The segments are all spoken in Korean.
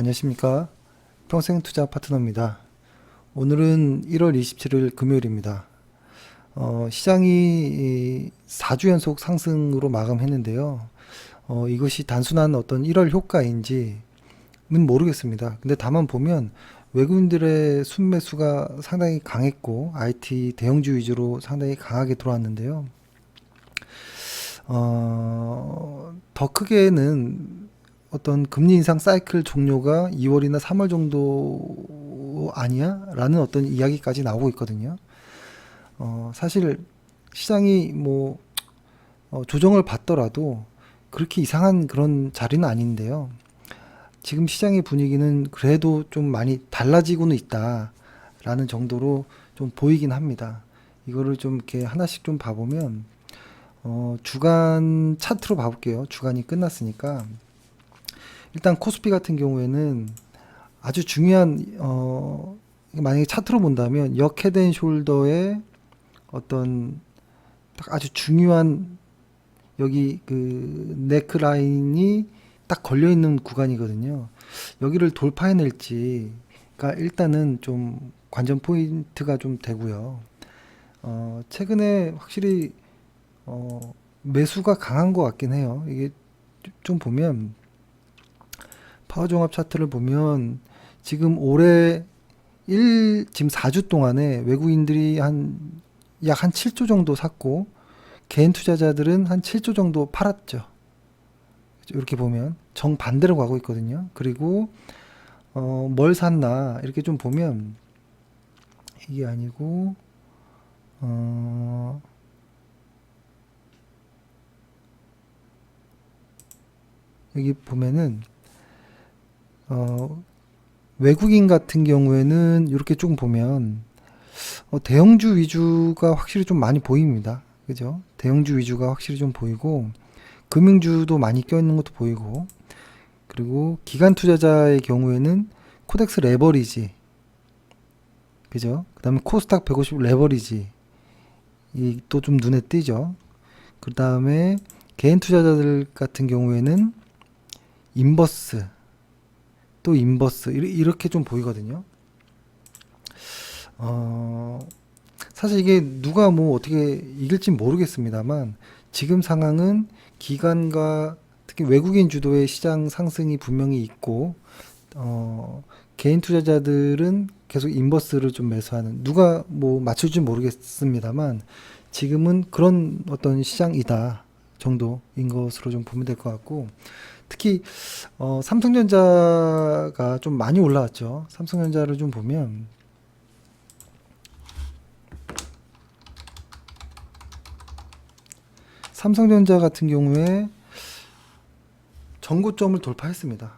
안녕하십니까. 평생투자 파트너입니다. 오늘은 1월 27일 금요일입니다. 시장이 4주 연속 상승으로 마감했는데요. 이것이 단순한 어떤 1월 효과인지는 모르겠습니다. 근데 다만 보면 외국인들의 순매수가 상당히 강했고 IT 대형주 위주로 상당히 강하게 들어왔는데요. 더 크게는 어떤 금리 인상 사이클 종료가 2월이나 3월 정도 아니야? 라는 어떤 이야기까지 나오고 있거든요. 사실 시장이 뭐 조정을 받더라도 그렇게 이상한 그런 자리는 아닌데요. 지금 시장의 분위기는 그래도 좀 많이 달라지고는 있다라는 정도로 좀 보이긴 합니다. 이거를 좀 이렇게 하나씩 좀 봐보면 주간 차트로 봐볼게요. 주간이 끝났으니까. 일단 코스피 같은 경우에는 아주 중요한 만약에 차트로 본다면 역 헤드 숄더의 어떤 딱 아주 중요한 여기 그 네크라인이 딱 걸려 있는 구간이거든요. 여기를 돌파해낼지가 일단은 좀 관전 포인트가 좀 되고요. 최근에 확실히 매수가 강한 것 같긴 해요. 이게 좀 보면 파워종합 차트를 보면 지금 올해 지금 4주 동안에 외국인들이 약 한 7조 정도 샀고 개인 투자자들은 한 7조 정도 팔았죠. 이렇게 보면 정반대로 가고 있거든요. 그리고 뭘 샀나 이렇게 좀 보면 이게 아니고 여기 보면은 외국인 같은 경우에는 이렇게 좀 보면 대형주 위주가 확실히 좀 많이 보입니다. 그죠? 대형주 위주가 확실히 좀 보이고 금융주도 많이 껴있는 것도 보이고 그리고 기관 투자자의 경우에는 코덱스 레버리지 그죠? 그 다음에 코스닥 150 레버리지 이 또 좀 눈에 띄죠. 그 다음에 개인 투자자들 같은 경우에는 인버스 또 인버스 이렇게 좀 보이거든요. 사실 이게 누가 뭐 어떻게 이길지 모르겠습니다만 지금 상황은 기관과 특히 외국인 주도의 시장 상승이 분명히 있고 개인 투자자들은 계속 인버스를 좀 매수하는 누가 뭐 맞출지 모르겠습니다만 지금은 그런 어떤 시장이다 정도인 것으로 좀 보면 될 것 같고 특히 삼성전자가 좀 많이 올라왔죠. 삼성전자를 좀 보면 삼성전자 같은 경우에 전고점을 돌파했습니다.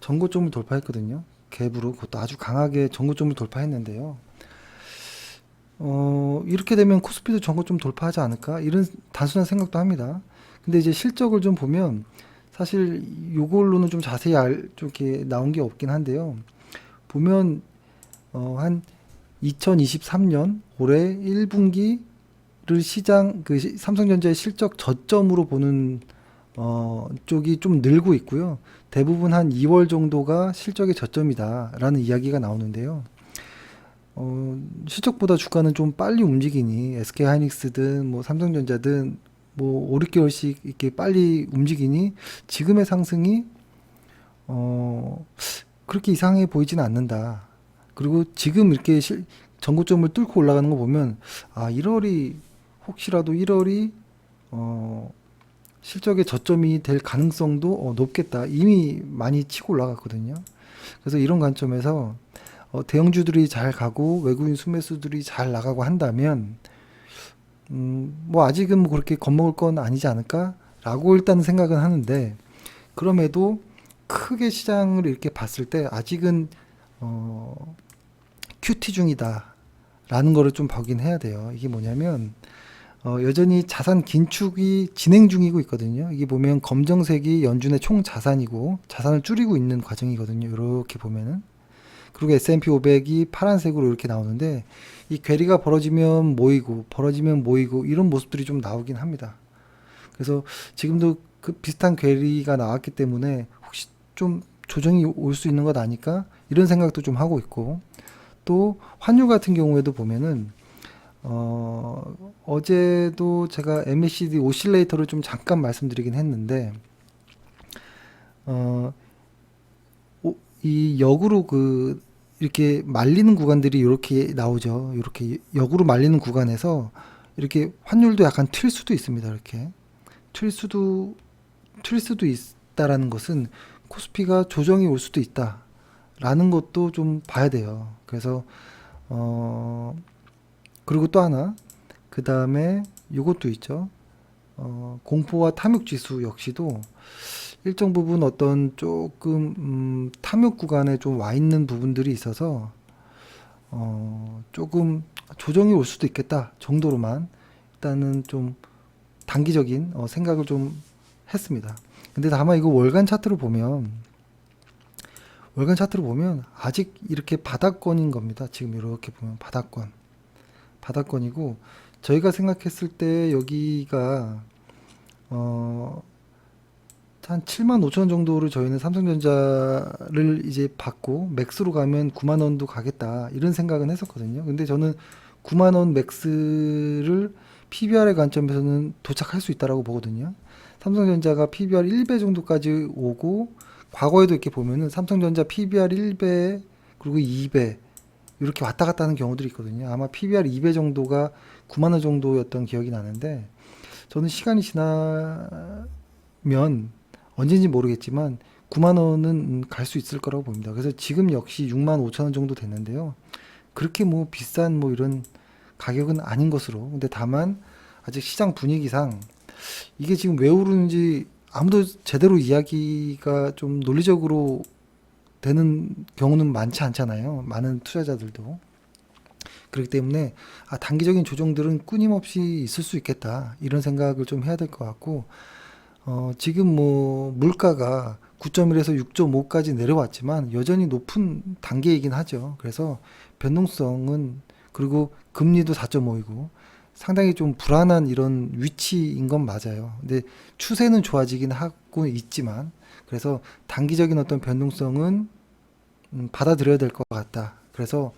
전고점을 돌파했거든요. 갭으로 그것도 아주 강하게 전고점을 돌파했는데요. 이렇게 되면 코스피도 전고점 돌파하지 않을까? 이런 단순한 생각도 합니다. 근데 이제 실적을 좀 보면 사실 이걸로는 좀 자세히 좀 이렇게 나온 게 없긴 한데요. 보면 한 2023년 올해 1분기를 시장 삼성전자의 실적 저점으로 보는 쪽이 좀 늘고 있고요. 대부분 한 2월 정도가 실적의 저점이다라는 이야기가 나오는데요. 실적보다 주가는 좀 빨리 움직이니 SK 하이닉스든 뭐 삼성전자든 뭐 5, 6개월씩 이렇게 빨리 움직이니 지금의 상승이 그렇게 이상해 보이지는 않는다. 그리고 지금 이렇게 전고점을 뚫고 올라가는 거 보면 아 1월이 혹시라도 1월이 실적의 저점이 될 가능성도 높겠다. 이미 많이 치고 올라갔거든요. 그래서 이런 관점에서 대형주들이 잘 가고 외국인 순매수들이 잘 나가고 한다면 뭐 아직은 뭐 그렇게 겁먹을 건 아니지 않을까라고 일단 생각은 하는데 그럼에도 크게 시장을 이렇게 봤을 때 아직은 큐티 중이다라는 거를 좀 보긴 해야 돼요. 이게 뭐냐면 여전히 자산 긴축이 진행 중이고 있거든요. 이게 보면 검정색이 연준의 총 자산이고 자산을 줄이고 있는 과정이거든요. 이렇게 보면은 그리고 S&P 500이 파란색으로 이렇게 나오는데 이 괴리가 벌어지면 모이고 이런 모습들이 좀 나오긴 합니다. 그래서 지금도 그 비슷한 괴리가 나왔기 때문에 혹시 좀 조정이 올 수 있는 것 아닐까 이런 생각도 좀 하고 있고, 또 환율 같은 경우에도 보면은 어제도 제가 MACD 오실레이터를 좀 잠깐 말씀드리긴 했는데, 어, 이 역으로 이렇게 말리는 구간들이 이렇게 나오죠. 이렇게 역으로 말리는 구간에서 이렇게 환율도 약간 튈 수도 있습니다. 이렇게 튈 수도 있다라는 것은 코스피가 조정이 올 수도 있다라는 것도 좀 봐야 돼요. 그래서 어 그리고 또 하나, 그 다음에 요것도 있죠. 공포와 탐욕 지수 역시도 일정 부분 어떤 조금 탐욕 구간에 좀 와 있는 부분들이 있어서 조금 조정이 올 수도 있겠다 정도로만 일단은 좀 단기적인 생각을 좀 했습니다. 근데 다만 이거 월간 차트로 보면 아직 이렇게 바닥권인 겁니다. 지금 이렇게 보면 바닥권이고, 저희가 생각했을 때 여기가 어, 한 7만 5천 원 정도를 저희는 삼성전자를 이제 받고 맥스로 가면 9만 원도 가겠다 이런 생각은 했었거든요. 근데 저는 9만 원 맥스를 PBR의 관점에서는 도착할 수 있다라고 보거든요. 삼성전자가 PBR 1배 정도까지 오고, 과거에도 이렇게 보면은 삼성전자 PBR 1배 그리고 2배 이렇게 왔다 갔다 하는 경우들이 있거든요. 아마 PBR 2배 정도가 9만 원 정도였던 기억이 나는데, 저는 시간이 지나면 언제인지 모르겠지만 9만 원은 갈 수 있을 거라고 봅니다. 그래서 지금 역시 6만 5천 원 정도 됐는데요. 그렇게 뭐 비싼 뭐 이런 가격은 아닌 것으로. 근데 다만 아직 시장 분위기상 이게 지금 왜 오르는지 아무도 제대로 이야기가 좀 논리적으로 되는 경우는 많지 않잖아요. 많은 투자자들도. 그렇기 때문에 단기적인 조정들은 끊임없이 있을 수 있겠다 이런 생각을 좀 해야 될 것 같고, 지금 뭐 물가가 9.1에서 6.5까지 내려왔지만 여전히 높은 단계이긴 하죠. 그래서 변동성은, 그리고 금리도 4.5이고 상당히 좀 불안한 이런 위치인 건 맞아요. 근데 추세는 좋아지긴 하고 있지만, 그래서 단기적인 어떤 변동성은 받아들여야 될 것 같다. 그래서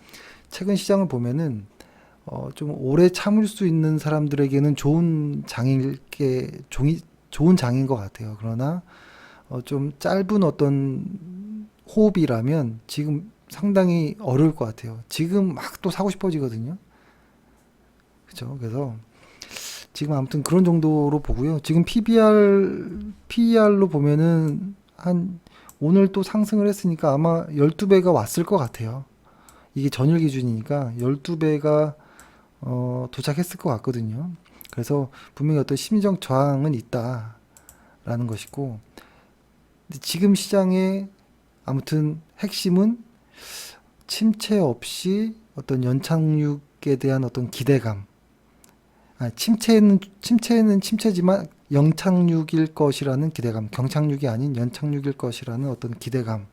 최근 시장을 보면은 좀 오래 참을 수 있는 사람들에게는 좋은 장인 것 같아요. 그러나 좀 짧은 어떤 호흡이라면 지금 상당히 어려울 것 같아요. 지금 막 또 사고 싶어지거든요. 그렇죠? 그래서 지금 아무튼 그런 정도로 보고요. 지금 PER로 보면은 한 오늘 또 상승을 했으니까 아마 12배가 왔을 것 같아요. 이게 전일 기준이니까 12배가 도착했을 것 같거든요. 그래서 분명히 어떤 심리적 저항은 있다라는 것이고, 지금 시장의 아무튼 핵심은 침체 없이 어떤 연착륙에 대한 어떤 기대감. 침체는 침체지만 영착륙일 것이라는 기대감, 경착륙이 아닌 연착륙일 것이라는 어떤 기대감,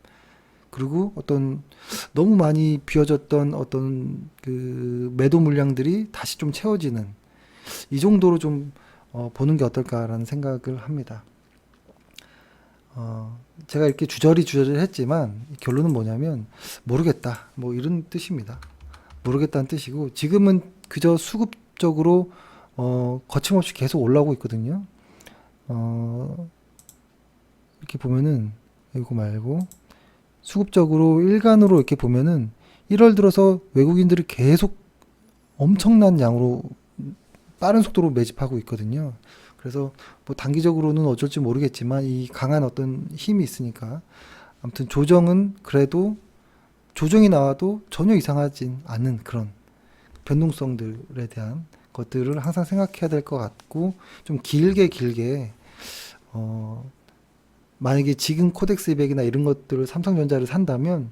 그리고 어떤 너무 많이 비어졌던 어떤 그 매도 물량들이 다시 좀 채워지는, 이 정도로 좀 보는 게 어떨까라는 생각을 합니다. 제가 이렇게 주저리 했지만 결론은 뭐냐면 모르겠다 뭐 이런 뜻입니다. 모르겠다는 뜻이고, 지금은 그저 수급적으로 거침없이 계속 올라오고 있거든요. 이렇게 보면은 이거 말고 수급적으로 일간으로 이렇게 보면은 1월 들어서 외국인들이 계속 엄청난 양으로 빠른 속도로 매집하고 있거든요. 그래서 뭐 단기적으로는 어쩔지 모르겠지만 이 강한 어떤 힘이 있으니까, 아무튼 조정은 그래도 조정이 나와도 전혀 이상하진 않는 그런 변동성들에 대한 것들을 항상 생각해야 될 것 같고, 좀 길게 만약에 지금 코덱스 200이나 이런 것들을 삼성전자를 산다면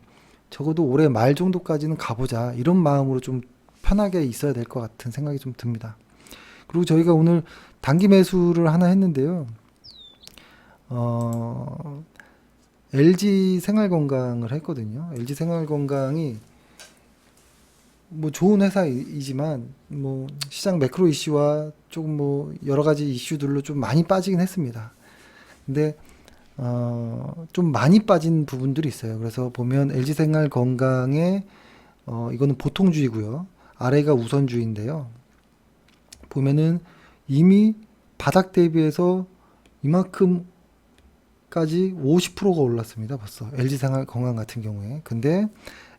적어도 올해 말 정도까지는 가보자 이런 마음으로 좀 편하게 있어야 될 것 같은 생각이 좀 듭니다. 그리고 저희가 오늘 단기 매수를 하나 했는데요. LG 생활건강을 했거든요. LG 생활건강이 뭐 좋은 회사이지만 뭐 시장 매크로 이슈와 조금 뭐 여러 가지 이슈들로 좀 많이 빠지긴 했습니다. 근데 좀 많이 빠진 부분들이 있어요. 그래서 보면 LG생활건강의 이거는 보통주의고요. 아래가 우선주의인데요. 보면은 이미 바닥 대비해서 이만큼까지 50%가 올랐습니다. 벌써 LG생활건강 같은 경우에. 근데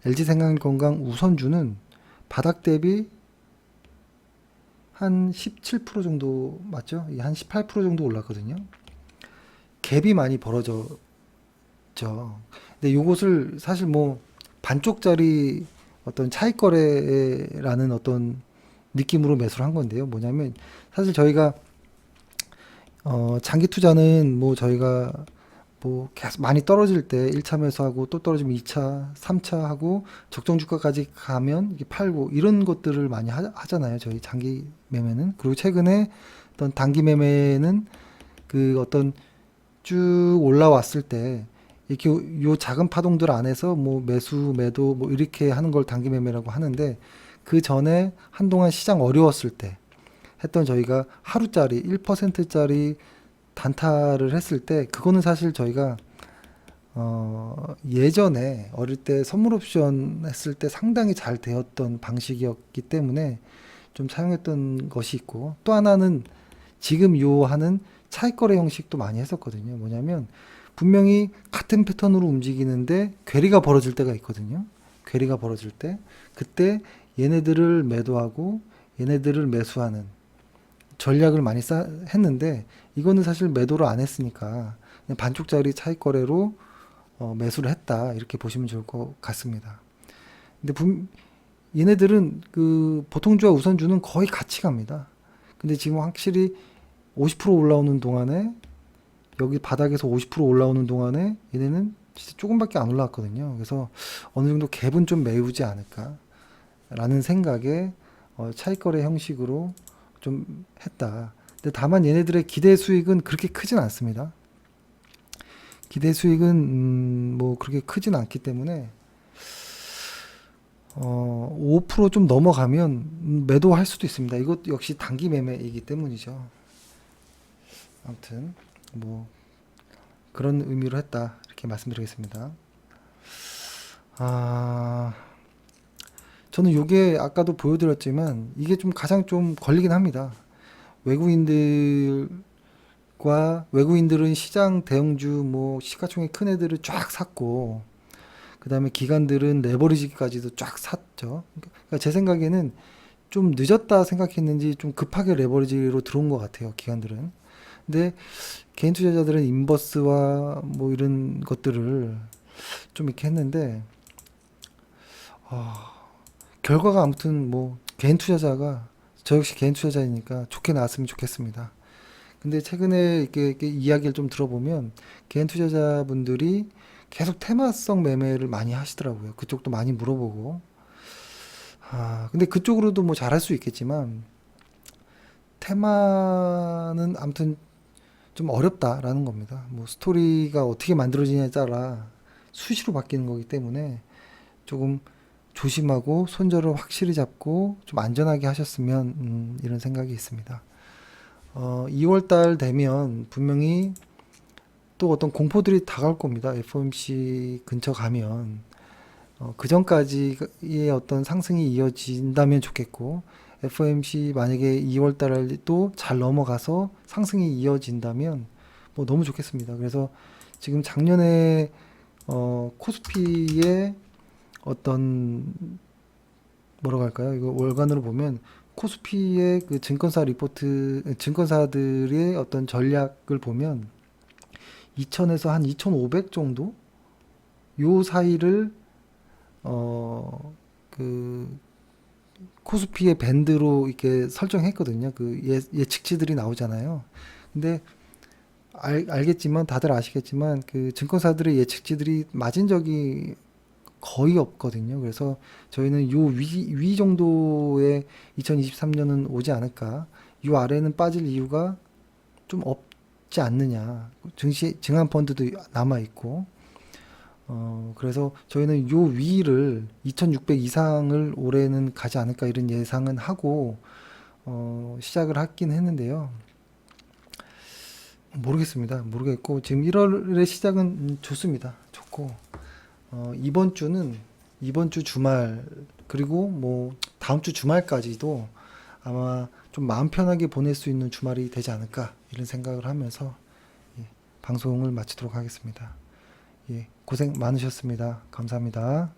LG생활건강 우선주는 바닥 대비 한 17% 정도 맞죠? 한 18% 정도 올랐거든요. 갭이 많이 벌어졌죠. 근데 요것을 사실 뭐 반쪽짜리 어떤 차익 거래라는 어떤 느낌으로 매수를 한 건데요. 뭐냐면 사실 저희가 장기 투자는 뭐 저희가 뭐 계속 많이 떨어질 때 1차 매수하고 또 떨어지면 2차, 3차 하고 적정 주가까지 가면 이게 팔고 이런 것들을 많이 하잖아요. 저희 장기 매매는. 그리고 최근에 어떤 단기 매매는 그 어떤 쭉 올라왔을 때 이렇게 요 작은 파동들 안에서 뭐 매수, 매도 뭐 이렇게 하는 걸 단기 매매라고 하는데 그 전에 한동안 시장 어려웠을 때 했던 저희가 하루짜리 1%짜리 단타를 했을 때 그거는 사실 저희가 예전에 어릴 때 선물 옵션 했을 때 상당히 잘 되었던 방식이었기 때문에 좀 사용했던 것이 있고 또 하나는 지금 요 하는 차익 거래 형식도 많이 했었거든요. 뭐냐면 분명히 같은 패턴으로 움직이는데 괴리가 벌어질 때가 있거든요. 괴리가 벌어질 때 그때 얘네들을 매도하고 얘네들을 매수하는 전략을 많이 했는데 이거는 사실 매도를 안 했으니까 그냥 반쪽짜리 차익 거래로 매수를 했다 이렇게 보시면 좋을 것 같습니다. 근데 얘네들은 그 보통주와 우선주는 거의 같이 갑니다. 근데 지금 확실히 50% 올라오는 동안에 여기 바닥에서 50% 올라오는 동안에 얘네는 진짜 조금밖에 안 올라왔거든요. 그래서 어느 정도 갭은 좀 메우지 않을까라는 생각에 차익 거래 형식으로 좀 했다. 근데 다만 얘네들의 기대 수익은 그렇게 크진 않습니다. 기대 수익은 뭐 그렇게 크진 않기 때문에 5%좀 넘어가면 매도할 수도 있습니다. 이것 역시 단기 매매이기 때문이죠. 아무튼 뭐 그런 의미로 했다 이렇게 말씀드리겠습니다. 아, 저는 요게 아까도 보여드렸지만 이게 좀 가장 좀 걸리긴 합니다. 외국인들은 시장 대형주 뭐 시가총액 큰 애들을 쫙 샀고 그 다음에 기관들은 레버리지까지도 쫙 샀죠. 그러니까 제 생각에는 좀 늦었다 생각했는지 좀 급하게 레버리지로 들어온 것 같아요. 기관들은. 근데 개인 투자자들은 인버스와 뭐 이런 것들을 좀 이렇게 했는데 어, 결과가 아무튼 뭐 개인 투자자가 저 역시 개인 투자자이니까 좋게 나왔으면 좋겠습니다. 근데 최근에 이렇게 이야기를 좀 들어보면 개인 투자자분들이 계속 테마성 매매를 많이 하시더라고요. 그쪽도 많이 물어보고. 근데 그쪽으로도 뭐 잘할 수 있겠지만 테마는 아무튼 좀 어렵다라는 겁니다. 뭐 스토리가 어떻게 만들어지냐에 따라 수시로 바뀌는 거기 때문에 조금 조심하고 손절을 확실히 잡고 좀 안전하게 하셨으면 이런 생각이 있습니다. 2월 달 되면 분명히 또 어떤 공포들이 다가올 겁니다. FOMC 근처 가면 그 전까지의 어떤 상승이 이어진다면 좋겠고 FOMC 만약에 2월 달에도 잘 넘어가서 상승이 이어진다면 뭐 너무 좋겠습니다. 그래서 지금 작년에 코스피의 어떤 뭐라고 할까요? 이거 월간으로 보면 코스피의 그 증권사 리포트, 증권사들의 어떤 전략을 보면 2000에서 한 2500 정도? 요 사이를, 그, 코스피의 밴드로 이렇게 설정했거든요. 그 예측치들이 나오잖아요. 근데 알겠지만, 다들 아시겠지만, 그 증권사들의 예측치들이 맞은 적이 거의 없거든요. 그래서 저희는 요 위 정도의 2023년은 오지 않을까. 요 아래는 빠질 이유가 좀 없지 않느냐. 증한 펀드도 남아 있고. 그래서 저희는 요 위를 2600 이상을 올해는 가지 않을까 이런 예상은 하고, 시작을 하긴 했는데요. 모르겠습니다. 모르겠고 지금 1월의 시작은 좋습니다. 좋고 이번 주 주말 그리고 뭐 다음 주 주말까지도 아마 좀 마음 편하게 보낼 수 있는 주말이 되지 않을까 이런 생각을 하면서 예, 방송을 마치도록 하겠습니다. 예, 고생 많으셨습니다. 감사합니다.